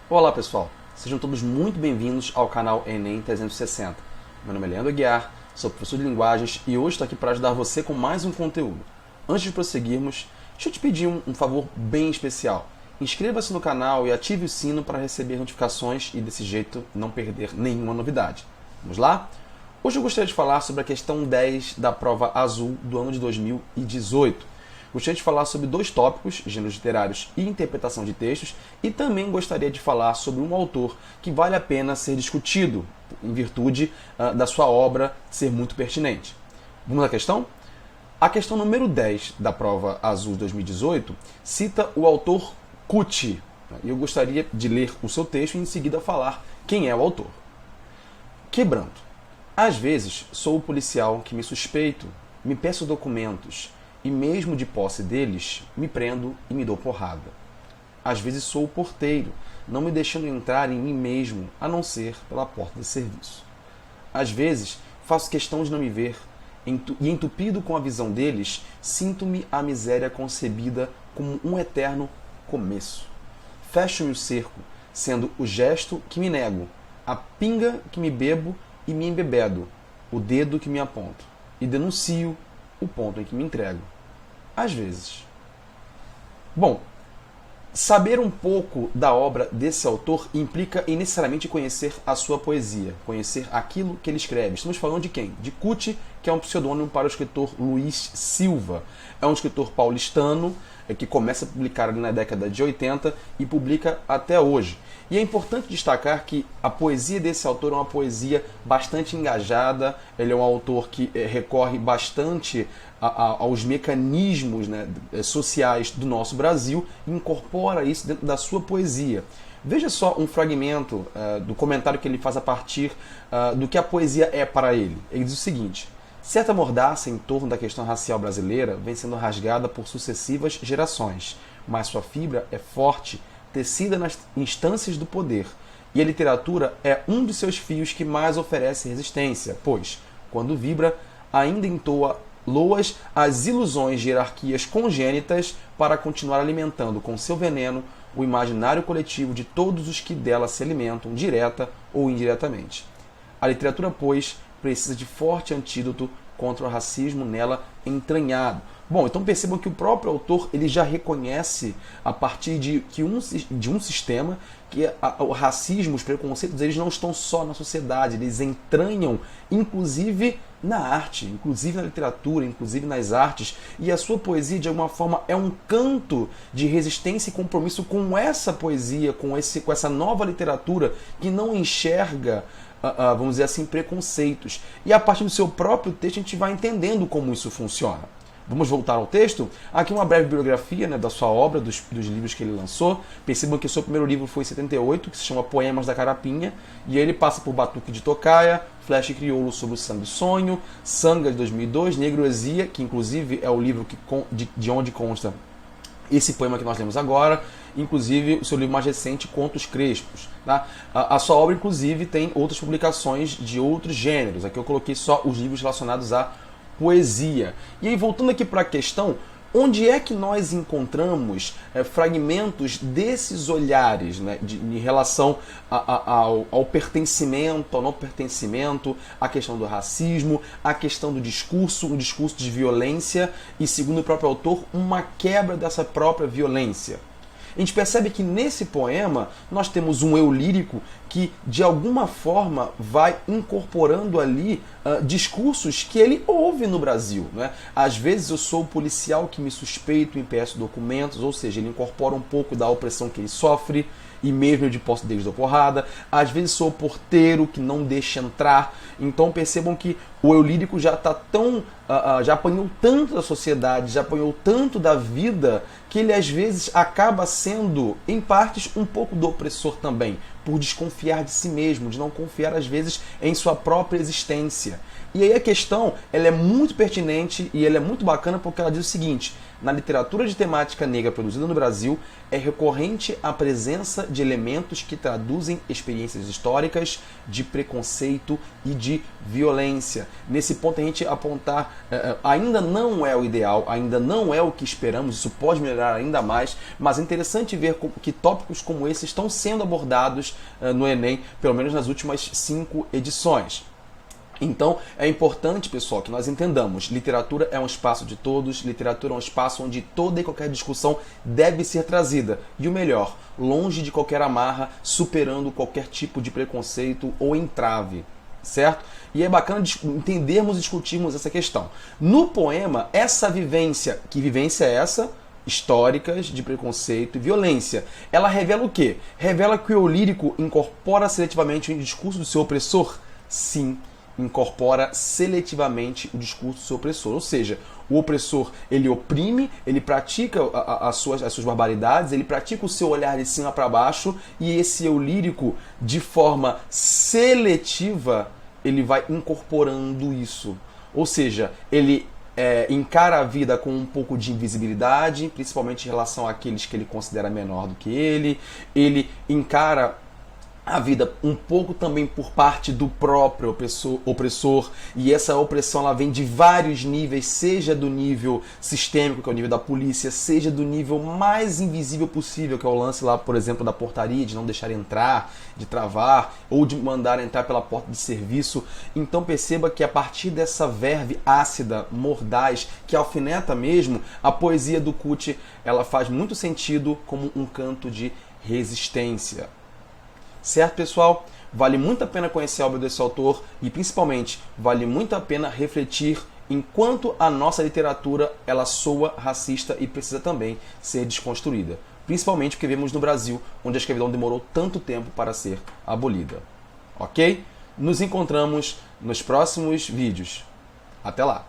Olá pessoal, sejam todos muito bem-vindos ao canal Enem 360. Meu nome é Leandro Aguiar, sou professor de linguagens e hoje estou aqui para ajudar você com mais um conteúdo. Antes de prosseguirmos, deixa eu te pedir um favor bem especial. Inscreva-se no canal e ative o sino para receber notificações e desse jeito não perder nenhuma novidade. Vamos lá? Hoje eu gostaria de falar sobre a questão 10 da prova azul do ano de 2018. Gostaria de falar sobre dois tópicos, gêneros literários e interpretação de textos, e também gostaria de falar sobre um autor que vale a pena ser discutido, em virtude da sua obra ser muito pertinente. Vamos à questão? A questão número 10 da prova azul de 2018 cita o autor Kuti. E eu gostaria de ler o seu texto e em seguida falar quem é o autor. Quebrando. Às vezes sou o policial que me suspeito, me peço documentos, e mesmo de posse deles, me prendo e me dou porrada. Às vezes sou o porteiro, não me deixando entrar em mim mesmo, a não ser pela porta de serviço. Às vezes faço questão de não me ver, e entupido com a visão deles, sinto-me a miséria concebida como um eterno começo. Fecho-me o cerco, sendo o gesto que me nego, a pinga que me bebo e me embebedo, o dedo que me aponto, e denuncio o ponto em que me entrego. Às vezes. Bom, saber um pouco da obra desse autor implica em necessariamente conhecer a sua poesia, conhecer aquilo que ele escreve. Estamos falando de quem? De Kuti, que é um pseudônimo para o escritor Luiz Silva. É um escritor paulistano que começa a publicar ali na década de 80 e publica até hoje. E é importante destacar que a poesia desse autor é uma poesia bastante engajada, ele é um autor que recorre bastante aos mecanismos, né, sociais do nosso Brasil e incorpora isso dentro da sua poesia. Veja só um fragmento do comentário que ele faz a partir do que a poesia é para ele. Ele diz o seguinte: certa mordaça em torno da questão racial brasileira vem sendo rasgada por sucessivas gerações, mas sua fibra é forte, tecida nas instâncias do poder, e a literatura é um de seus fios que mais oferece resistência, pois, quando vibra, ainda entoa loas às ilusões de hierarquias congênitas para continuar alimentando com seu veneno o imaginário coletivo de todos os que dela se alimentam, direta ou indiretamente. A literatura, pois, precisa de forte antídoto contra o racismo nela entranhado. Bom, então percebam que o próprio autor ele já reconhece a partir de um sistema que o racismo, os preconceitos, eles não estão só na sociedade, eles entranham inclusive na arte, inclusive na literatura, inclusive nas artes, e a sua poesia de alguma forma é um canto de resistência e compromisso com essa poesia, com essa nova literatura que não enxerga, vamos dizer assim, preconceitos. E a partir do seu próprio texto a gente vai entendendo como isso funciona. Vamos voltar ao texto? Aqui uma breve biografia, né, da sua obra, dos livros que ele lançou. Percebam que o seu primeiro livro foi em 78, que se chama Poemas da Carapinha, e aí ele passa por Batuque de Tocaia, Flecha e Crioulo sobre o Sangue e Sonho, Sanga de 2002, Negroesia, que inclusive é o livro de onde consta esse poema que nós lemos agora, inclusive o seu livro mais recente, Contos Crespos. Tá? A sua obra, inclusive, tem outras publicações de outros gêneros. Aqui eu coloquei só os livros relacionados à poesia. E aí, voltando aqui para a questão, onde é que nós encontramos fragmentos desses olhares, né, em relação ao pertencimento, ao não pertencimento, a questão do racismo, a questão do discurso, um discurso de violência e, segundo o próprio autor, uma quebra dessa própria violência? A gente percebe que nesse poema nós temos um eu lírico que de alguma forma vai incorporando ali discursos que ele ouve no Brasil, né? Às vezes eu sou o policial que me suspeito e peço documentos, ou seja, ele incorpora um pouco da opressão que ele sofre e mesmo eu de posse deles dou porrada. Às vezes sou o porteiro que não deixa entrar. Então percebam que o eu lírico já está tão já apanhou tanto da sociedade, já apanhou tanto da vida, que ele às vezes acaba sendo, em partes, um pouco do opressor também, por desconfiar de si mesmo, de não confiar às vezes em sua própria existência. E aí a questão ela é muito pertinente e ela é muito bacana porque ela diz o seguinte: na literatura de temática negra produzida no Brasil, é recorrente a presença de elementos que traduzem experiências históricas de preconceito e de violência. Nesse ponto a gente apontar, ainda não é o ideal, ainda não é o que esperamos, isso pode melhorar ainda mais, mas é interessante ver que tópicos como esse estão sendo abordados no Enem, pelo menos nas últimas 5 edições. Então, é importante, pessoal, que nós entendamos, literatura é um espaço de todos, literatura é um espaço onde toda e qualquer discussão deve ser trazida. E o melhor, longe de qualquer amarra, superando qualquer tipo de preconceito ou entrave, certo? E é bacana entendermos e discutirmos essa questão. No poema, essa vivência, que vivência é essa? Históricas de preconceito e violência. Ela revela o quê? Revela que o lírico incorpora seletivamente o discurso do seu opressor? Sim, incorpora seletivamente o discurso do seu opressor. Ou seja, o opressor, ele oprime, ele pratica as suas barbaridades, ele pratica o seu olhar de cima para baixo, e esse eu lírico, de forma seletiva, ele vai incorporando isso. Ou seja, ele encara a vida com um pouco de invisibilidade, principalmente em relação àqueles que ele considera menor do que ele encara a vida um pouco também por parte do próprio opressor, e essa opressão ela vem de vários níveis, seja do nível sistêmico, que é o nível da polícia, seja do nível mais invisível possível, que é o lance lá, por exemplo, da portaria, de não deixar entrar, de travar, ou de mandar entrar pela porta de serviço. Então perceba que a partir dessa verve ácida, mordaz, que alfineta mesmo, a poesia do Kut, ela faz muito sentido como um canto de resistência. Certo, pessoal? Vale muito a pena conhecer a obra desse autor e, principalmente, vale muito a pena refletir enquanto a nossa literatura ela soa racista e precisa também ser desconstruída. Principalmente porque vemos no Brasil, onde a escravidão demorou tanto tempo para ser abolida. Ok? Nos encontramos nos próximos vídeos. Até lá!